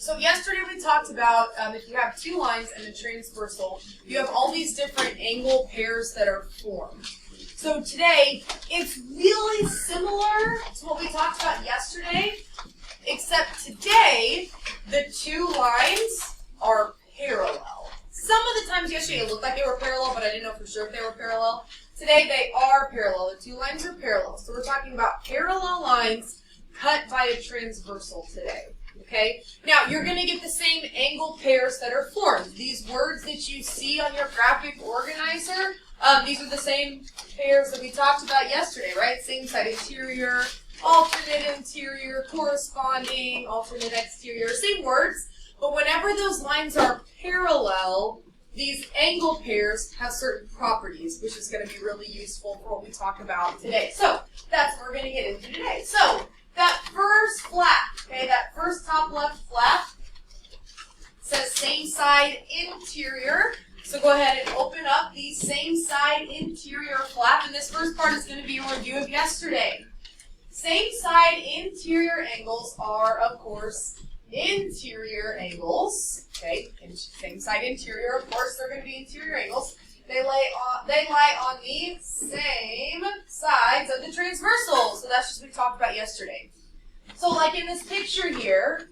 So yesterday we talked about if you have two lines and a transversal, you have all these different angle pairs that are formed. So today, it's really similar to what we talked about yesterday, except today, the two lines are parallel. Some of the times yesterday it looked like they were parallel, but I didn't know for sure if they were parallel. Today they are parallel. The two lines are parallel. So we're talking about parallel lines cut by a transversal today. Okay? Now, you're going to get the same angle pairs that are formed. These words that you see on your graphic organizer, these are the same pairs that we talked about yesterday, right? Same side interior, alternate interior, corresponding, alternate exterior, same words. But whenever those lines are parallel, these angle pairs have certain properties, which is going to be really useful for what we talk about today. So, that's what we're going to get into today. So, that first flap, okay, that first top left flap says same side interior. So go ahead and open up the same side interior flap, and this first part is going to be a review of yesterday. Same side interior angles are, of course, interior angles. Okay, same side interior, of course, they're going to be interior angles. They lie on the same sides of the transversal. So that's just what we talked about yesterday. So like in this picture here,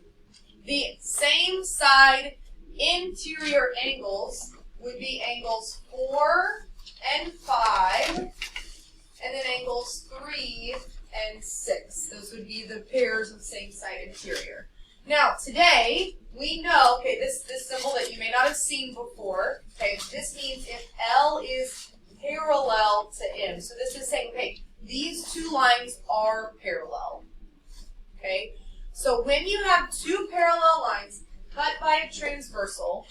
the same side interior angles would be angles 4 and 5, and then angles 3 and 6. Those would be the pairs of same side interior. Now, today, we know, okay, this symbol that you may not have seen before, okay, this means if L is parallel to M. So this is saying, okay, these two lines are parallel, okay? So when you have two parallel lines cut by a transversal,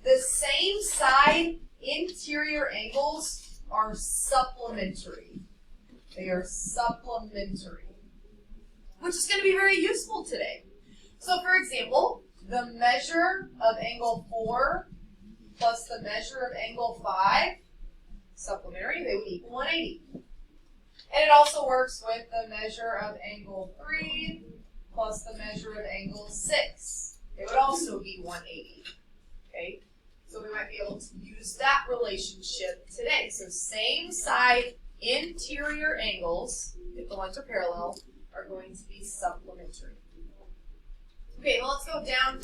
the same side interior angles are supplementary. They are supplementary, which is going to be very useful today. So, for example, the measure of angle 4 plus the measure of angle 5, supplementary, they would equal 180. And it also works with the measure of angle 3 plus the measure of angle 6. They would also be 180. Okay? So we might be able to use that relationship today. So same side interior angles, if the lines are parallel, are going to be supplementary. Okay, well, let's go down,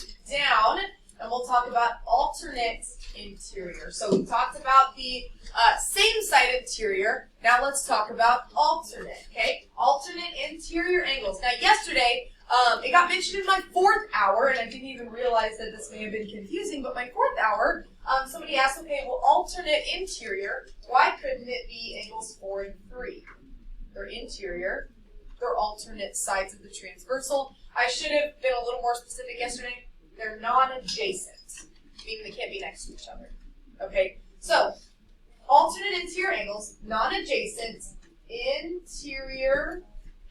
and we'll talk about alternate interior. So we talked about the same side interior. Now let's talk about alternate, okay? Alternate interior angles. Now, yesterday, it got mentioned in my 4th hour, and I didn't even realize that this may have been confusing, but my 4th hour, somebody asked, okay, well, alternate interior, why couldn't it be angles 4 and 3? They're interior. They're alternate sides of the transversal. I should have been a little more specific yesterday. They're non-adjacent, meaning they can't be next to each other. Okay, so alternate interior angles, non-adjacent interior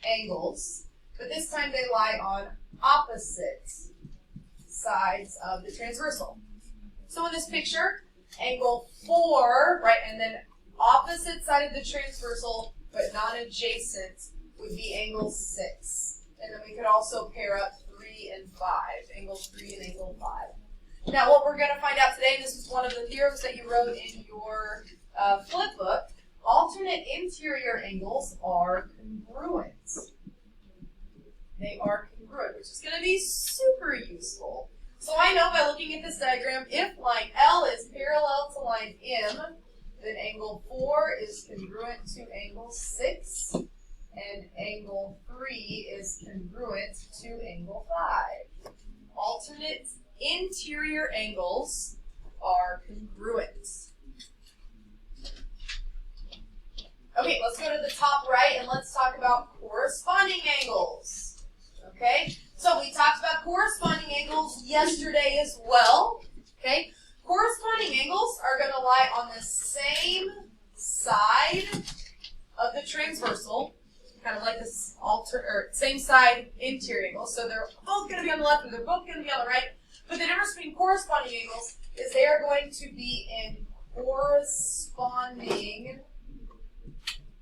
angles, but this time they lie on opposite sides of the transversal. So in this picture, angle 4, right, and then opposite side of the transversal, but non-adjacent, would be angle 6. And then we could also pair up 3 and 5, angle 3 and angle 5. Now what we're going to find out today, and this is one of the theorems that you wrote in your flip book, alternate interior angles are congruent. They are congruent, which is going to be super useful. So I know by looking at this diagram, if line L is parallel to line M, then angle 4 is congruent to angle 6. And angle 3 is congruent to angle 5. Alternate interior angles are congruent. Okay, let's go to the top right and let's talk about corresponding angles. Okay, so we talked about corresponding angles yesterday as well. Okay, corresponding angles are going to lie on the same side of the transversal, kind of like this same side interior angle. So they're both going to be on the left and they're both going to be on the right. But the difference between corresponding angles is they are going to be in corresponding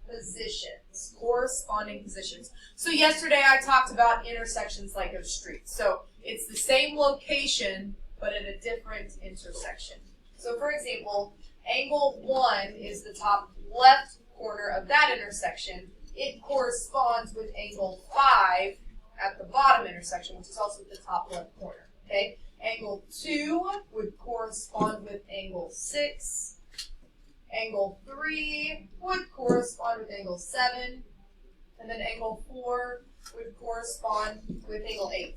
positions. corresponding positions. So yesterday I talked about intersections like of streets. So it's the same location, but at a different intersection. So for example, angle 1 is the top left corner of that intersection. It corresponds with angle 5 at the bottom intersection, which is also the top left corner. Okay? Angle 2 would correspond with angle 6. Angle 3 would correspond with angle 7. And then angle 4 would correspond with angle 8.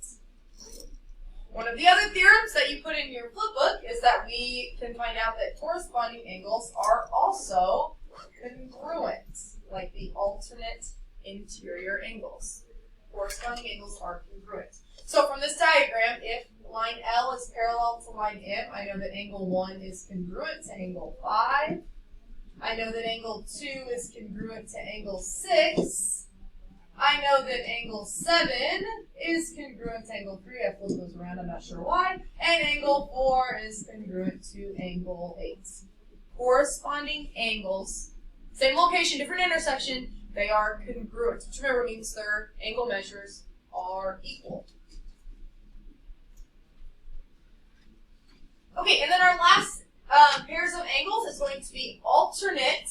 One of the other theorems that you put in your flip book is that we can find out that corresponding angles are also congruent, like the alternate interior angles. Corresponding angles are congruent. So from this diagram, if line L is parallel to line M, I know that angle 1 is congruent to angle 5. I know that angle 2 is congruent to angle 6. I know that angle 7 is congruent to angle 3. I flipped those around, I'm not sure why. And angle 4 is congruent to angle 8. Corresponding angles, same location, different intersection, they are congruent, which remember means their angle measures are equal. Okay, and then our last pairs of angles is going to be alternate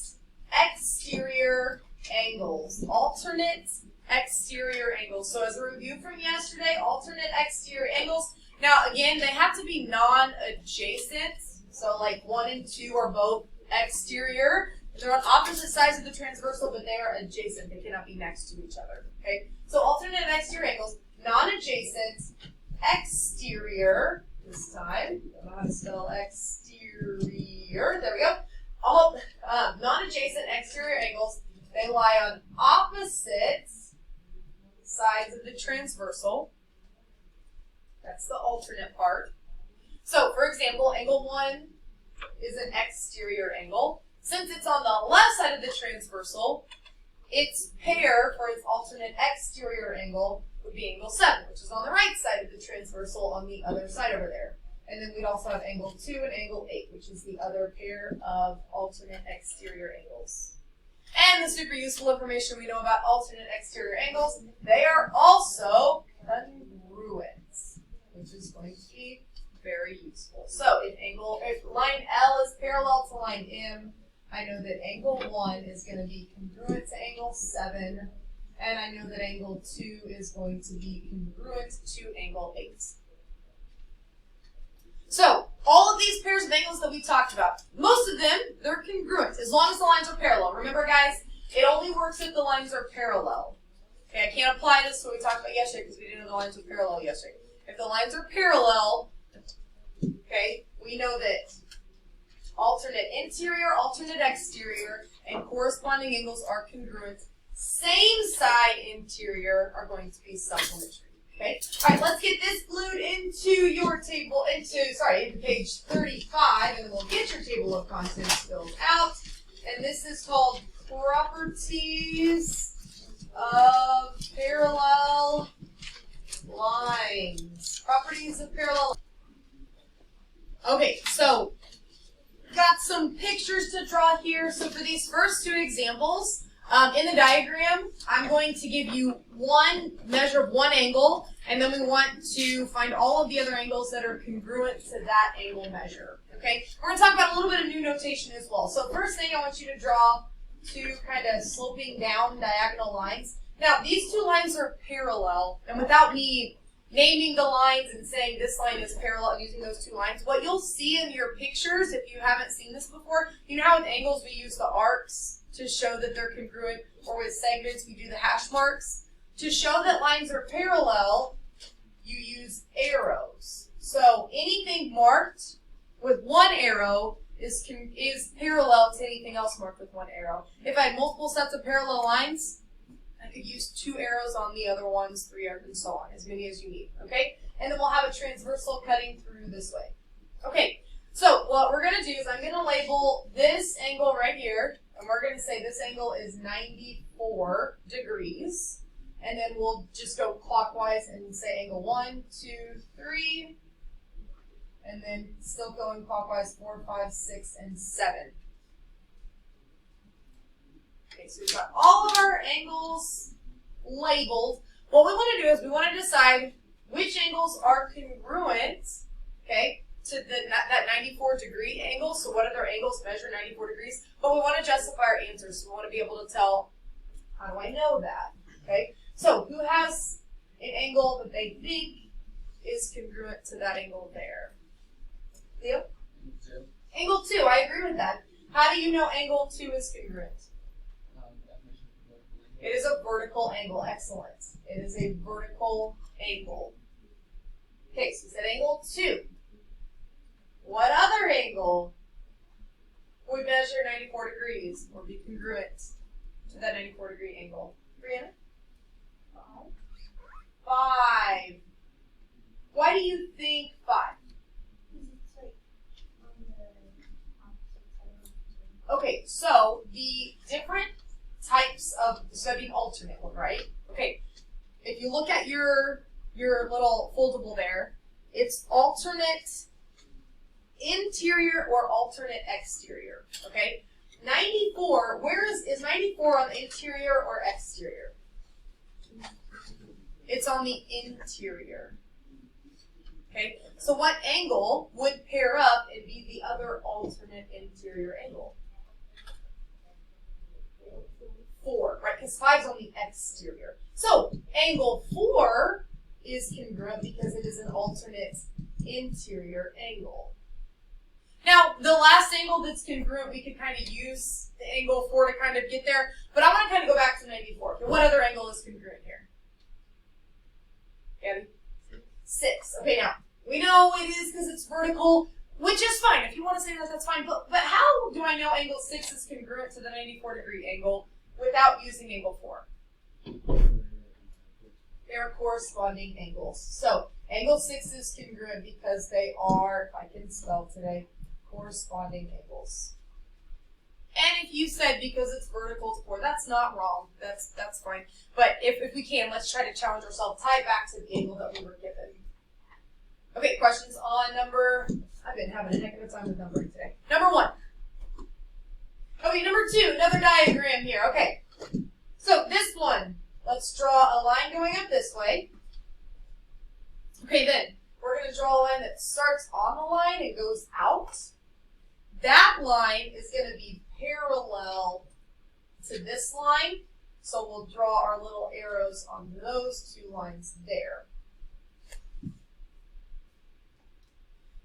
exterior angles. Alternate exterior angles. So as a review from yesterday, alternate exterior angles. Now again, they have to be non-adjacent. So like 1 and 2 are both exterior. They're on opposite sides of the transversal, but they are adjacent. They cannot be next to each other. Okay? So alternate exterior angles, non-adjacent, exterior, this time. I don't know how to spell exterior. There we go. All non-adjacent exterior angles, they lie on opposite sides of the transversal. That's the alternate part. So, for example, angle 1 is an exterior angle. Since it's on the left side of the transversal, its pair for its alternate exterior angle would be angle 7, which is on the right side of the transversal on the other side over there. And then we'd also have angle 2 and angle 8, which is the other pair of alternate exterior angles. And the super useful information we know about alternate exterior angles, they are also congruent, which is going to be very useful. So if line L is parallel to line M, I know that angle 1 is going to be congruent to angle 7, and I know that angle 2 is going to be congruent to angle 8. So, all of these pairs of angles that we talked about, most of them, they're congruent, as long as the lines are parallel. Remember, guys, it only works if the lines are parallel. Okay, I can't apply this to what we talked about yesterday because we didn't know the lines were parallel yesterday. If the lines are parallel, okay, we know that alternate interior, alternate exterior, and corresponding angles are congruent. Same side interior are going to be supplementary. Okay. All right, let's get this glued into your table, into page 35, and then we'll get your table of contents filled out. And this is called Properties of Parallel Lines. Properties of Parallel. Okay, so got some pictures to draw here. So for these first two examples, in the diagram, I'm going to give you one measure of one angle, and then we want to find all of the other angles that are congruent to that angle measure. Okay? We're going to talk about a little bit of new notation as well. So first thing, I want you to draw two kind of sloping down diagonal lines. Now, these two lines are parallel, and without me naming the lines and saying this line is parallel and using those two lines, what you'll see in your pictures, if you haven't seen this before, you know how with angles we use the arcs to show that they're congruent, or with segments we do the hash marks. To show that lines are parallel, you use arrows. So anything marked with one arrow is parallel to anything else marked with one arrow. If I had multiple sets of parallel lines, I could use 2 arrows on the other ones, 3 arrows, and so on, as many as you need, okay? And then we'll have a transversal cutting through this way. Okay, so what we're going to do is I'm going to label this angle right here, and we're going to say this angle is 94 degrees. And then we'll just go clockwise and say angle 1, 2, 3. And then still going clockwise 4, 5, 6, and 7. Okay, so we've got all of our angles labeled. What we want to do is we want to decide which angles are congruent, okay, to that 94-degree angle. So what other angles measure 94 degrees? But we want to justify our answers. So we want to be able to tell, how do I know that? Okay, so who has an angle that they think is congruent to that angle there? Leo? Angle 2, I agree with that. How do you know angle 2 is congruent? It is a vertical angle. Excellent. It is a vertical angle. Okay, so we said angle 2. What other angle would measure 94 degrees or be congruent to that 94-degree angle? Brianna? 5. Why do you think 5? Okay, so the different types of, so that'd be an alternate one, right? Okay, if you look at your little foldable there, it's alternate interior or alternate exterior, okay? 94, is 94 on the interior or exterior? It's on the interior. Okay, so what angle would pair up and be the other alternate interior angle? 4, right? Because 5 is on the exterior. So angle 4 is congruent because it is an alternate interior angle. Now, the last angle that's congruent, we could kind of use the angle 4 to kind of get there, but I want to kind of go back to 94. Okay, what other angle is congruent here? Gabby? 6. Okay, now, we know it is because it's vertical, which is fine. If you want to say that, that's fine. But how do I know angle 6 is congruent to the 94-degree angle without using angle 4? They're corresponding angles. So, angle 6 is congruent because they are, if I can spell today, corresponding angles. And if you said because it's vertical to 4, that's not wrong. That's fine. But if we can, let's try to challenge ourselves, tie it back to the angle that we were given. Okay, questions on number, I've been having a heck of a time with numbering today. Number 1. Okay, number 2, another diagram here. Okay, so this one, let's draw a line going up this way. Okay, then we're going to draw a line that starts on the line and goes out. That line is going to be parallel to this line, so we'll draw our little arrows on those 2 lines there.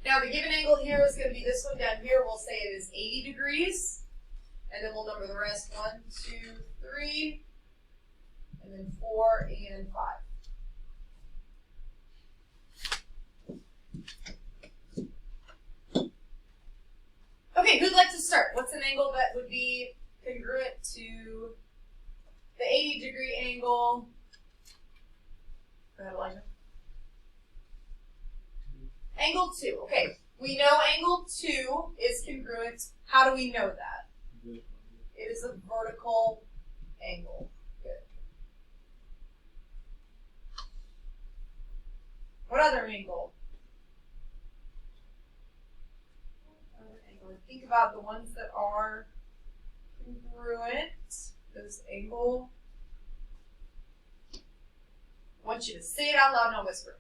Now the given angle here is going to be this one down here. We'll say it is 80 degrees, and then we'll number the rest 1, 2, 3, and then 4 and 5. Okay, who'd like to start? What's an angle that would be congruent to the 80-degree angle? Go ahead, Elijah. Angle 2. Okay, we know angle 2 is congruent. How do we know that? It is a vertical angle. Good. What other angle? Think about the ones that are congruent. This angle. I want you to say it out loud, not whisper.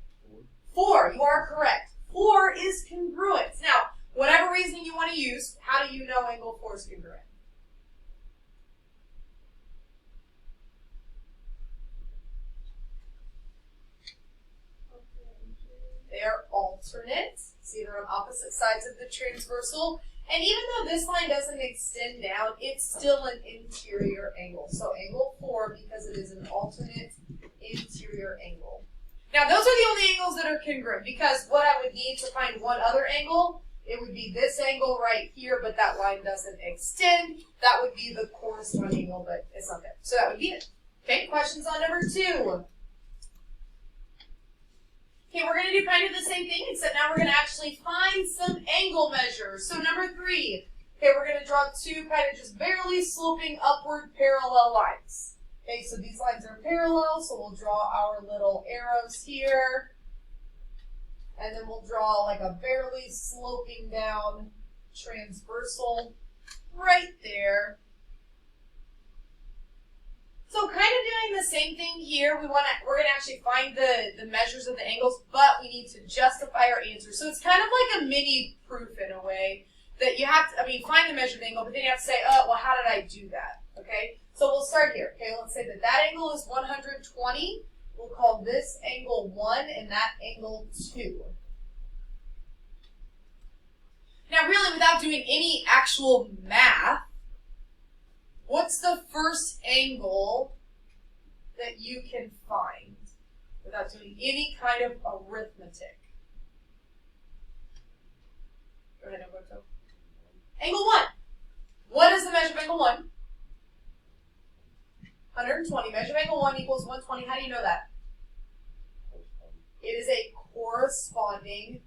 4, you are correct. 4 is congruent. Now, whatever reasoning you want to use, how do you know angle 4 is congruent? They are alternate. See, they're on opposite sides of the transversal. And even though this line doesn't extend down, it's still an interior angle. So angle 4, because it is an alternate interior angle. Now, those are the only angles that are congruent, because what I would need to find one other angle, it would be this angle right here, but that line doesn't extend. That would be the corresponding angle, but it's not there. So that would be it. Okay, questions on number 2? Okay, we're going to do kind of the same thing, except now we're going to actually find some angle measures. So number 3, okay, we're going to draw 2 kind of just barely sloping upward parallel lines. Okay, so these lines are parallel, so we'll draw our little arrows here. And then we'll draw like a barely sloping down transversal right there. So kind of doing the same thing here. We're gonna actually find the measures of the angles, but we need to justify our answer. So it's kind of like a mini proof in a way that you have to, find the measured angle, but then you have to say, oh, well, how did I do that? Okay, so we'll start here. Okay, let's say that angle is 120. We'll call this angle 1 and that angle 2. Now really, without doing any actual math, what's the first angle that you can find without doing any kind of arithmetic? Go ahead, Alberto. Angle 1. What is the measure of angle 1? 120. Measure of angle 1 equals 120. How do you know that? It is a corresponding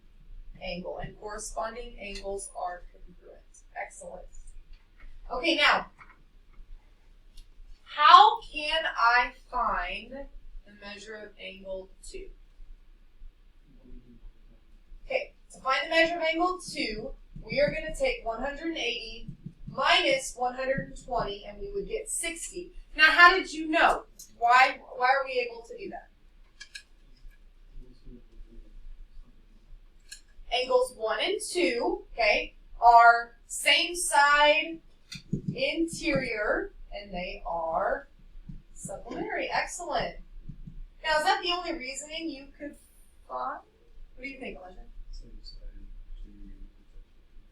angle, and corresponding angles are congruent. Excellent. Okay, now, how can I find the measure of angle 2? Okay, to find the measure of angle 2, we are going to take 180 minus 120, and we would get 60. Now, how did you know? Why are we able to do that? Angles 1 and 2, okay, are same side interior, and they are supplementary. Excellent. Now, is that the only reasoning you could find? What do you think, Elijah?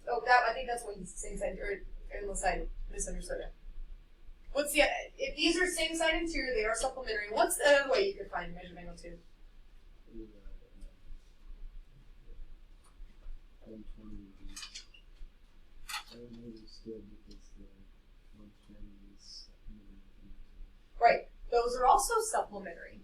Oh, I think that's what same side, or unless I misunderstood it. What's the, if these are same side interior, they are supplementary. What's the other way you could find measure of angle 2? Right, those are also supplementary.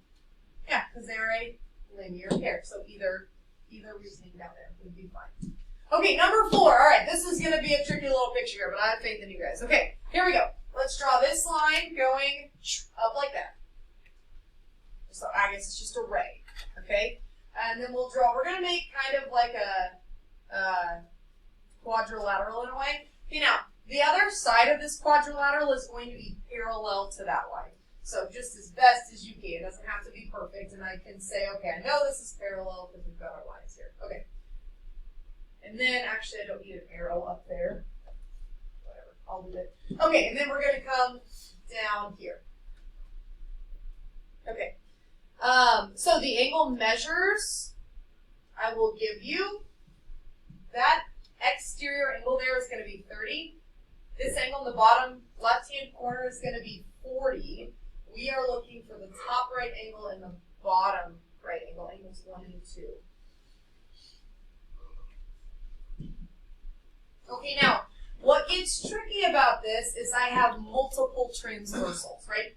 Yeah, because they're a linear pair. So either reasoning down there would be fine. Okay, number 4. All right, this is going to be a tricky little picture here, but I have faith in you guys. Okay, here we go. Let's draw this line going up like that. So I guess it's just a ray. Okay, and then we're going to make kind of like a quadrilateral in a way. Okay, now, the other side of this quadrilateral is going to be parallel to that line. So just as best as you can. It doesn't have to be perfect, and I can say, okay, I know this is parallel because we've got our lines here. Okay. And then, actually, I don't need an arrow up there. Whatever, I'll do it. Okay, and then we're going to come down here. Okay. So the angle measures, I will give you. That exterior angle there is going to be 30. This angle in the bottom left-hand corner is going to be 40. We are looking for the top right angle and the bottom right angle, angles 1 and 2. Okay, now, what gets tricky about this is I have multiple transversals, right?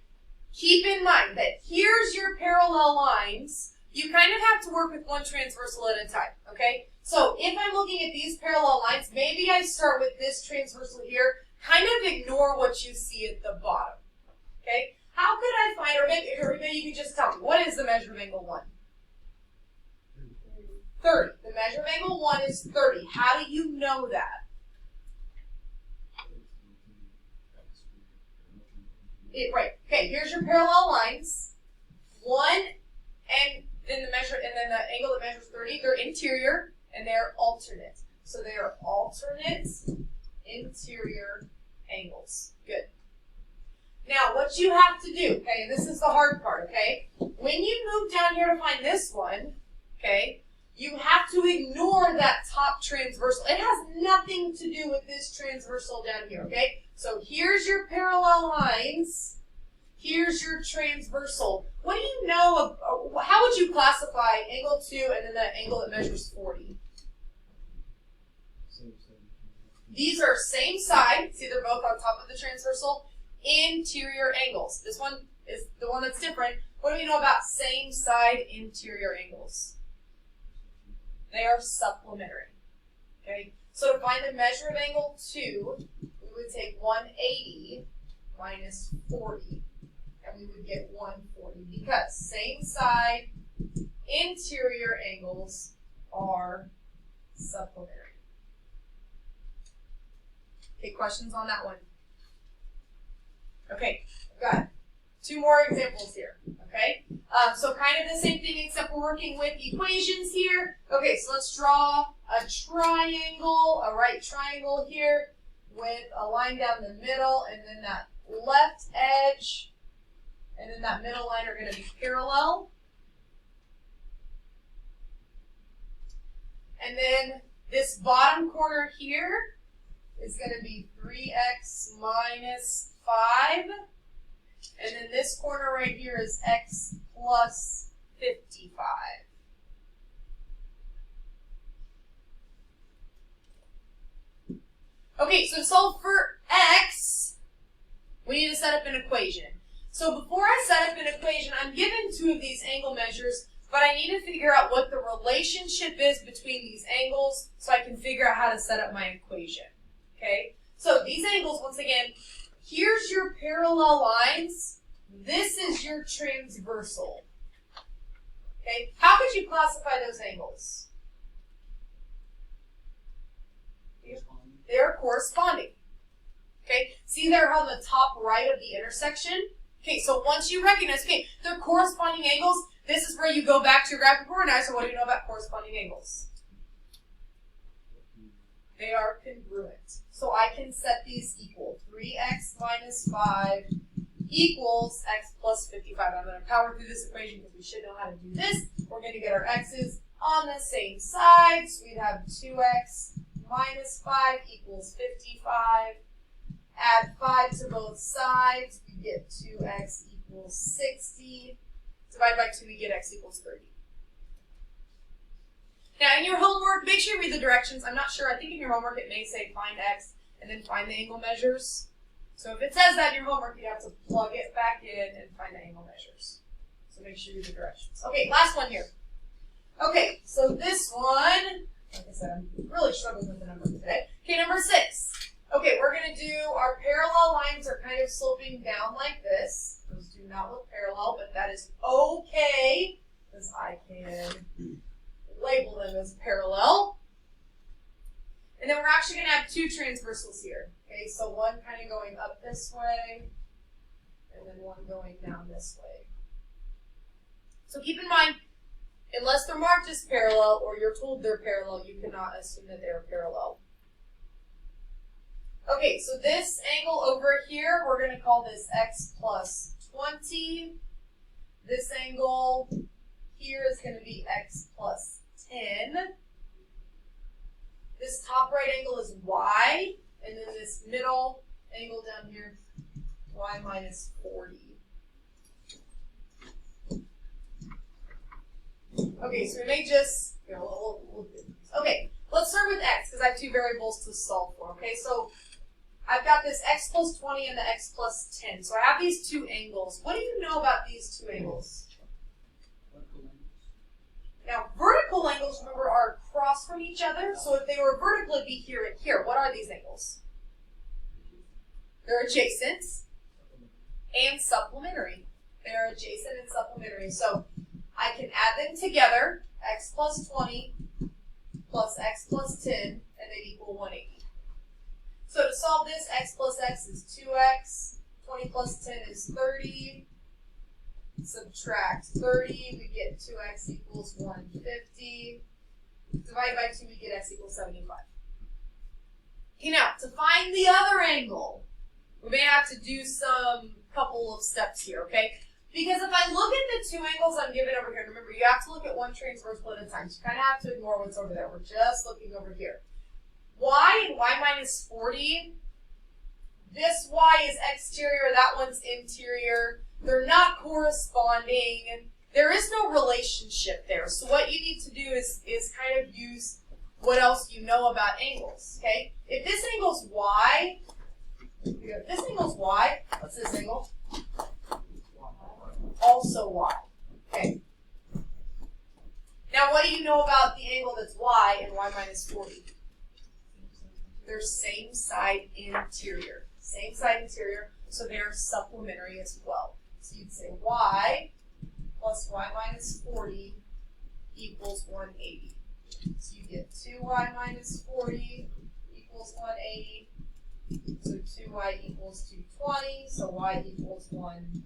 Keep in mind that here's your parallel lines. You kind of have to work with one transversal at a time, okay? So if I'm looking at these parallel lines, maybe I start with this transversal here, kind of ignore what you see at the bottom, okay? How could I find, or maybe you could just tell me, what is the measure of angle 1? 30. The measure of angle 1 is 30. How do you know that? Right. Okay, here's your parallel lines. 1 and then the angle that measures 30, they're interior and they're alternate. So they are alternate interior angles. Good. Now, what you have to do, okay, and this is the hard part, okay? When you move down here to find this one, okay, you have to ignore that top transversal. It has nothing to do with this transversal down here, okay? So here's your parallel lines. Here's your transversal. What do you know of, how would you classify angle 2 and then the angle that measures 40? These are same side. See, they're both on top of the transversal. Interior angles. This one is the one that's different. What do we know about same side interior angles? They are supplementary. Okay? So to find the measure of angle 2, we would take 180 minus 40, and we would get 140 because same side interior angles are supplementary. Okay, questions on that one? Okay, got Two more examples here, okay? So kind of the same thing except we're working with equations here. Okay, so let's draw a triangle, a right triangle here with a line down the middle, and then that left edge and then that middle line are going to be parallel. And then this bottom corner here is going to be 3x minus 5. And then this corner right here is x plus 55. Okay, so to solve for x, we need to set up an equation. So before I set up an equation, I'm given two of these angle measures, but I need to figure out what the relationship is between these angles so I can figure out how to set up my equation. Okay, so these angles, once again, here's your parallel lines. This is your transversal. Okay, how could you classify those angles? They're corresponding. Okay, see they're on the top right of the intersection. Okay, so once you recognize, okay, they're corresponding angles, this is where you go back to your graphic organizer. What do you know about corresponding angles? They are congruent. So I can set these equal. 3x minus 5 equals x plus 55. I'm going to power through this equation because we should know how to do this. We're going to get our x's on the same side. So we'd have 2x minus 5 equals 55. Add 5 to both sides. We get 2x equals 60. Divide by 2, we get x equals 30. Now, in your homework, make sure you read the directions. I'm not sure. I think in your homework it may say find x and then find the angle measures. So if it says that in your homework, you have to plug it back in and find the angle measures. So make sure you read the directions. Okay, last one here. Okay, so this one, like I said, I'm really struggling with the numbers today. Okay, number 6. Okay, we're going to do our parallel lines are kind of sloping down like this. Those do not look parallel, but that is okay because I can label them as parallel. And then we're actually going to have two transversals here. Okay, so one kind of going up this way, and then one going down this way. So keep in mind, unless they're marked as parallel or you're told they're parallel, you cannot assume that they're parallel. Okay, so this angle over here, we're going to call this x plus 20. This angle here is going to be x plus 10. This top right angle is y, and then this middle angle down here, y minus 40. Okay, so we may just, we'll do this. Okay, let's start with x, because I have two variables to solve for. Okay, so I've got this x plus 20 and the x plus 10. So I have these two angles. What do you know about these two angles? Now, vertical angles, remember, are across from each other. So if they were vertical, it'd be here and here. What are these angles? They're adjacent and supplementary. They're adjacent and supplementary. So I can add them together, x plus 20 plus x plus 10, and they equal 180. So to solve this, x plus x is 2x, 20 plus 10 is 30, subtract 30, we get 2x equals 150, divide by 2, we get x equals 75. Okay, now, to find the other angle, we may have to do some couple of steps here, okay? Because if I look at the two angles I'm given over here, remember, you have to look at one transversal at a time, so you kind of have to ignore what's over there. We're just looking over here. Y and y minus 40, this y is exterior, that one's interior. They're not corresponding. There is no relationship there. So what you need to do is kind of use what else you know about angles, okay? If this angle's y, what's this angle? Also y, okay? Now what do you know about the angle that's y and y minus 40? They're same side interior. Same side interior, so they're supplementary as well. So you'd say y plus y minus 40 equals 180. So you get 2y minus 40 equals 180. So 2y equals 220, so y equals 180.